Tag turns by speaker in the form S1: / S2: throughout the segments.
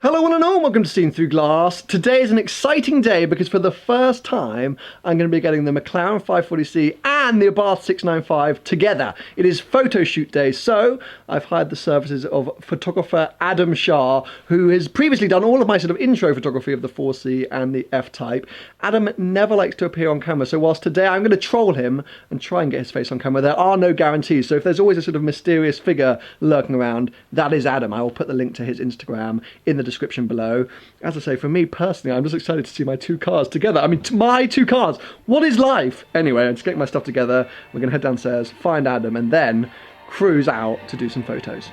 S1: Hello one and all, welcome to Seen Through Glass. Today is an exciting day because for the first time I'm going to be getting the McLaren 540C and the Abarth 695 together. It is Photoshoot day, so I've hired the services of photographer Adam Shah, who has previously done all of my sort of intro photography of the 4C and the F-Type. Adam never likes to appear on camera, so whilst today I'm going to troll him and try and get his face on camera, there are no guarantees. So if there's always a sort of mysterious figure lurking around, that is Adam. I will put the link to his Instagram in the description below. As I say, for me personally, I'm just excited to see my two cars together. I mean, my two cars. What is life? Anyway, I'm just getting my stuff together. We're going to head downstairs, find Adam, and then cruise out to do some photos.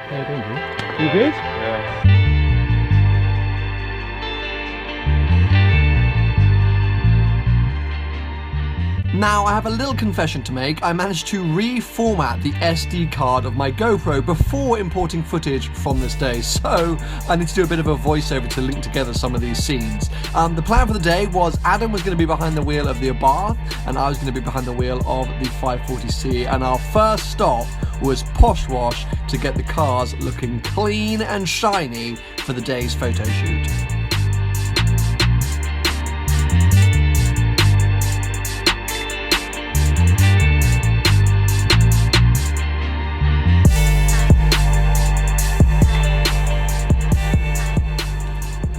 S1: How you doing, dude? You good? Yeah. Now, I have a little confession to make. I managed to reformat the SD card of my GoPro before importing footage from this day, so I need to do a bit of a voiceover to link together some of these scenes. The plan for the day was Adam was going to be behind the wheel of the Abarth, and I was going to be behind the wheel of the 540C, and our first stop was Posh Wash to get the cars looking clean and shiny for the day's photo shoot.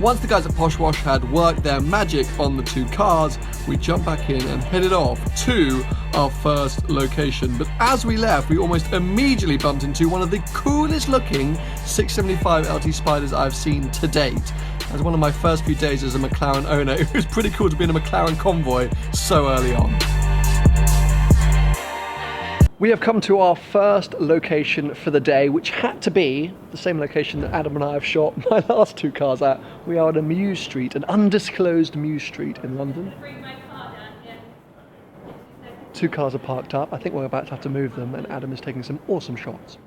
S1: Once the guys at Posh Wash had worked their magic on the two cars, we jumped back in and headed off to our first location. But as we left, we almost immediately bumped into one of the coolest looking 675 LT Spyders I've seen to date. As one of my first few days as a McLaren owner, it was pretty cool to be in a McLaren convoy so early on. We have come to our first location for the day, which had to be the same location that Adam and I have shot my last two cars at. We are at a Muse Street, an undisclosed Muse Street in London. Two cars are parked up. I think we're about to have to move them, and Adam is taking some awesome shots.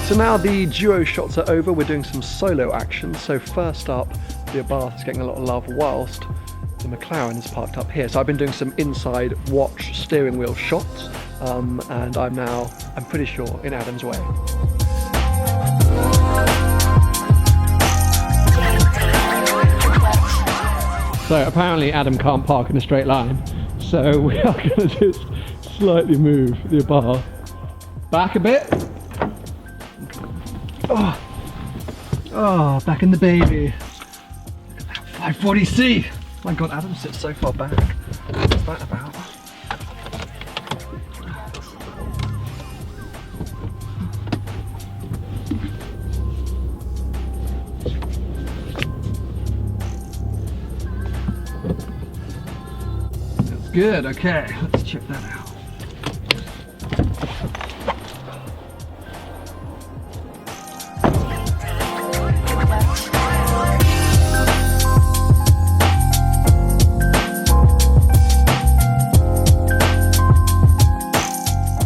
S1: So now the duo shots are over, we're doing some solo action. So first up, the Abarth is getting a lot of love whilst the McLaren is parked up here. So I've been doing some inside watch steering wheel shots, and I'm pretty sure in Adam's way. So apparently Adam can't park in a straight line, so we are going to just slightly move the Abarth back a bit. Oh, back in the baby. Look at that 540C. My God, Adam sits so far back. What's that about? That's good, okay, let's check that out.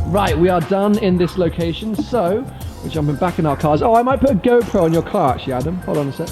S1: Right, we are done in this location, so we're jumping back in our cars. Oh, I might put a GoPro on your car actually, Adam. Hold on a sec.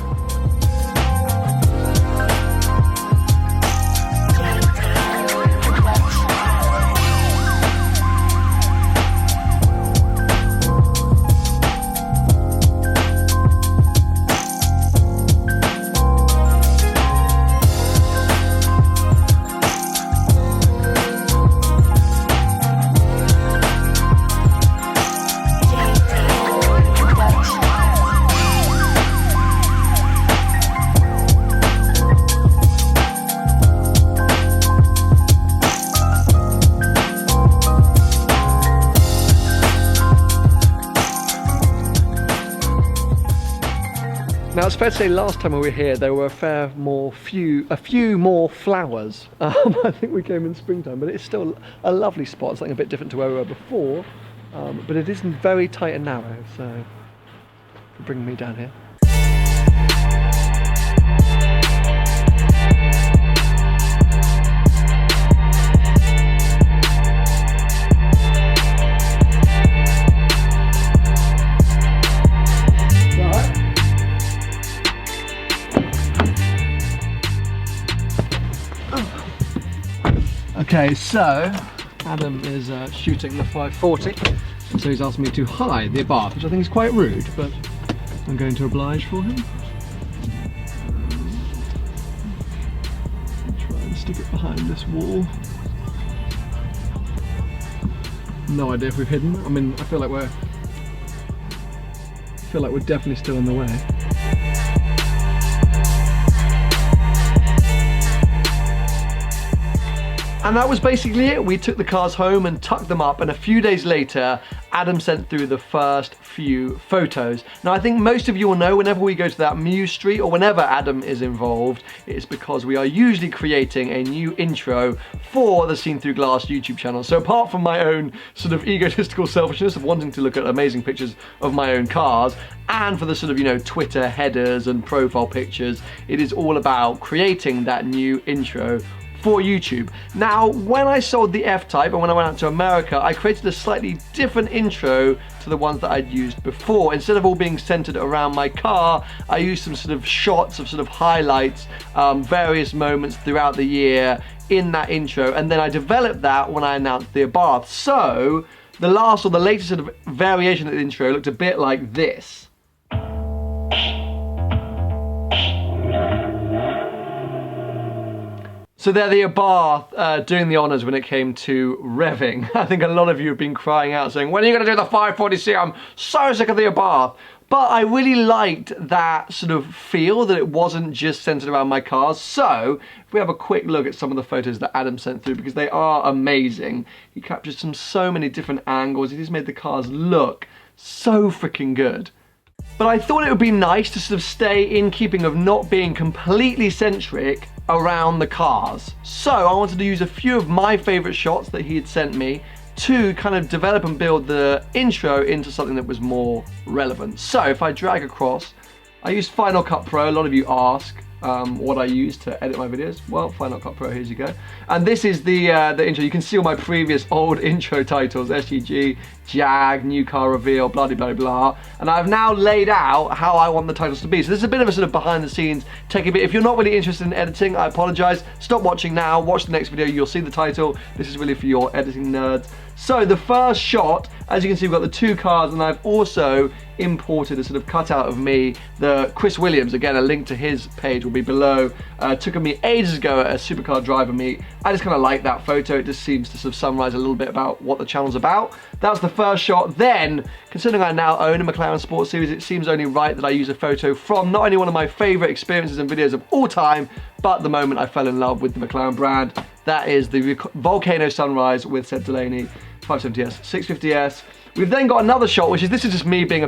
S1: Now it's fair to say last time we were here there were a few more flowers. I think we came in springtime, but it's still a lovely spot, something a bit different to where we were before, but it isn't very tight and narrow, so for bringing me down here. Okay, so Adam is shooting the 540, so he's asked me to hide the Abarth, which I think is quite rude, but I'm going to oblige for him. Try and stick it behind this wall. No idea if we've hidden. I mean, I feel like we're definitely still in the way. And that was basically it. We took the cars home and tucked them up, and a few days later, Adam sent through the first few photos. Now, I think most of you will know whenever we go to that Muse Street, or whenever Adam is involved, it's because we are usually creating a new intro for the Seen Through Glass YouTube channel. So apart from my own sort of egotistical selfishness of wanting to look at amazing pictures of my own cars, and for the sort of, you know, Twitter headers and profile pictures, it is all about creating that new intro for YouTube. Now, when I sold the F-Type and when I went out to America, I created a slightly different intro to the ones that I'd used before. Instead of all being centered around my car, I used some sort of shots of sort of highlights, various moments throughout the year in that intro, and then I developed that when I announced the Abarth. So the last or the latest sort of variation of the intro looked a bit like this. So they're the Abarth doing the honours when it came to revving. I think a lot of you have been crying out saying, when are you going to do the 540C? I'm so sick of the Abarth. But I really liked that sort of feel, that it wasn't just centered around my cars. So if we have a quick look at some of the photos that Adam sent through, because they are amazing. He captured so many different angles. He just made the cars look so freaking good. But I thought it would be nice to sort of stay in keeping of not being completely centric around the cars. So I wanted to use a few of my favorite shots that he had sent me to kind of develop and build the intro into something that was more relevant. So if I drag across, I used Final Cut Pro. A lot of you ask what I use to edit my videos. Well, Final Cut Pro, here you go. And this is the intro. You can see all my previous old intro titles: SGG, Jag, New Car Reveal, blah, blah, blah, blah. And I've now laid out how I want the titles to be. So this is a bit of a sort of behind the scenes, take a bit. If you're not really interested in editing, I apologize. Stop watching now, watch the next video, you'll see the title. This is really for your editing nerds. So the first shot, as you can see, we've got the two cars, and I've also imported a sort of cutout of me, the Chris Williams. Again, a link to his page will be below. Took me ages ago at a supercar driver meet. I just kind of like that photo. It just seems to sort of summarize a little bit about what the channel's about. That's the first shot. Then, considering I now own a McLaren Sports Series, it seems only right that I use a photo from not only one of my favorite experiences and videos of all time, but the moment I fell in love with the McLaren brand. That is the Volcano Sunrise with Seb Delaney, 570S, 650S. We've then got another shot, which is, this is just me being a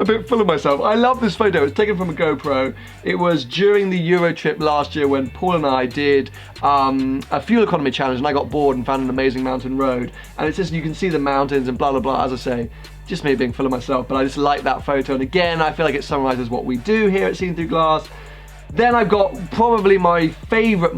S1: bit full of myself. I love this photo. It was taken from a GoPro. It was during the Euro trip last year when Paul and I did a fuel economy challenge, and I got bored and found an amazing mountain road. And it's just, you can see the mountains and blah, blah, blah, as I say. Just me being full of myself, but I just like that photo. And again, I feel like it summarizes what we do here at Seen Through Glass. Then I've got probably my favorite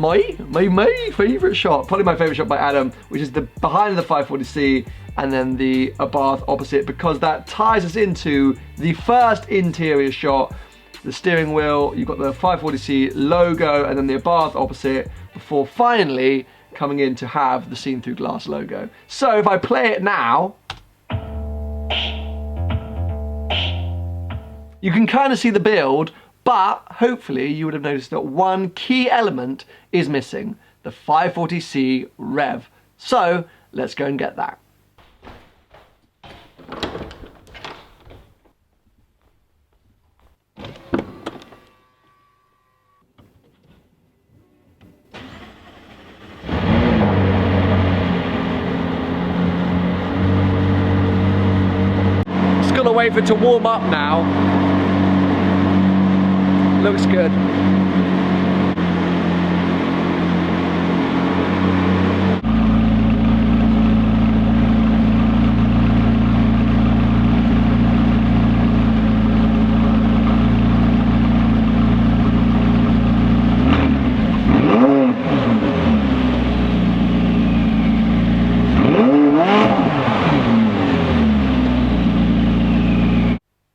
S1: shot, probably my favorite shot by Adam, which is the behind the 540C and then the Abarth opposite, because that ties us into the first interior shot. The steering wheel, you've got the 540C logo and then the Abarth opposite, before finally coming in to have the Seen Through Glass logo. So if I play it now, you can kind of see the build. But hopefully you would have noticed that one key element is missing, the 540C rev. So let's go and get that. Just gotta wait for it to warm up now. Looks good.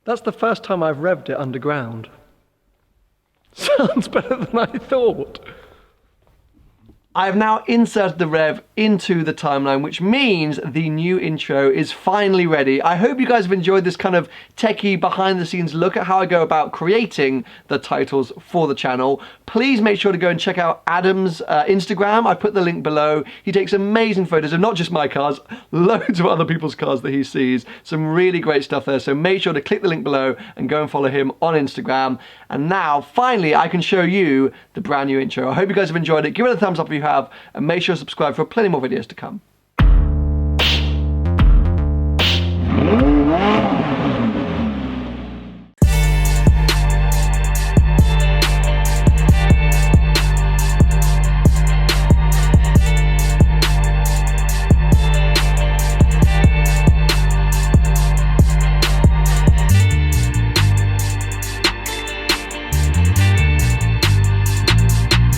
S1: That's the first time I've revved it underground. Sounds better than I thought. I have now inserted the rev into the timeline, which means the new intro is finally ready. I hope you guys have enjoyed this kind of techie behind the scenes look at how I go about creating the titles for the channel. Please make sure to go and check out Adam's Instagram. I put the link below. He takes amazing photos of not just my cars, loads of other people's cars that he sees. Some really great stuff there. So make sure to click the link below and go and follow him on Instagram. And now, finally, I can show you the brand new intro. I hope you guys have enjoyed it. Give it a thumbs up if you have, and make sure to subscribe for plenty more videos to come.